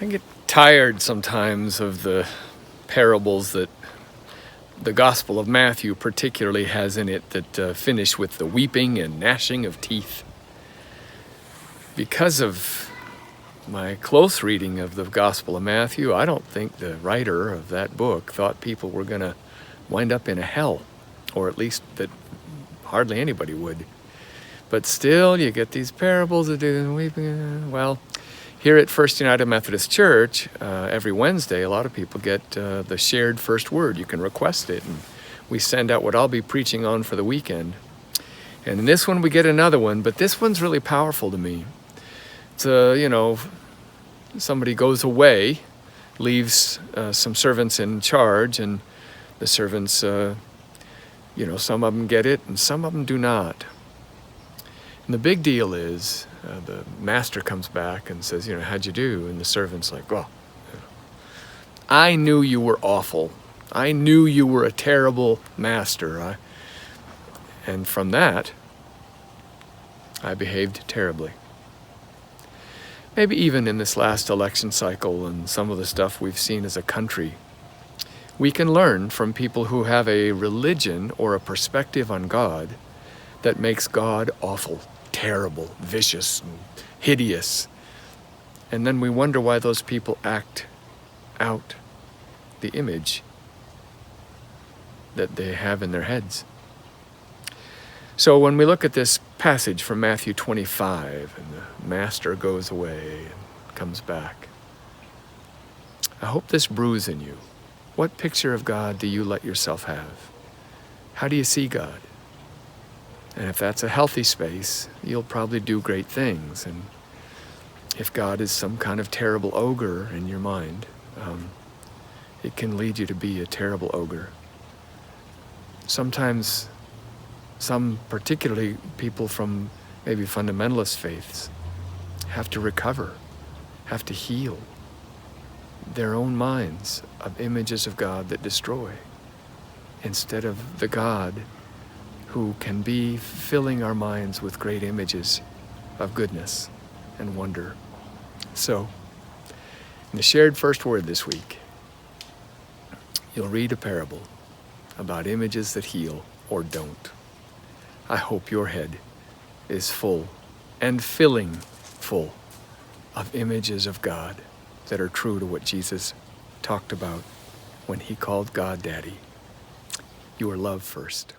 I get tired sometimes of the parables that the Gospel of Matthew particularly has in it that finish with the weeping and gnashing of teeth. Because of my close reading of the Gospel of Matthew, I don't think the writer of that book thought people were going to wind up in a hell, or at least that hardly anybody would. But still, you get these parables that do weeping. Well, here at First United Methodist Church, every Wednesday, a lot of people get the shared first word. You can request it, and we send out what I'll be preaching on for the weekend. And in this one, we get another one, but this one's really powerful to me. It's somebody goes away, leaves some servants in charge, and the servants, some of them get it, and some of them do not. And the big deal is, the master comes back and says, how'd you do? And the servant's like, well, I knew you were awful. I knew you were a terrible master. And from that, I behaved terribly. Maybe even in this last election cycle and some of the stuff we've seen as a country, we can learn from people who have a religion or a perspective on God that makes God awful, terrible, vicious, and hideous. And then we wonder why those people act out the image that they have in their heads. So when we look at this passage from Matthew 25, and the master goes away and comes back, I hope this brews in you. What picture of God do you let yourself have? How do you see God? And if that's a healthy space, you'll probably do great things. And if God is some kind of terrible ogre in your mind, it can lead you to be a terrible ogre. Sometimes particularly people from maybe fundamentalist faiths, have to recover, have to heal their own minds of images of God that destroy, instead of the God who can be filling our minds with great images of goodness and wonder. So, in the shared first word this week, you'll read a parable about images that heal or don't. I hope your head is full and filling full of images of God that are true to what Jesus talked about when he called God Daddy. You are loved first.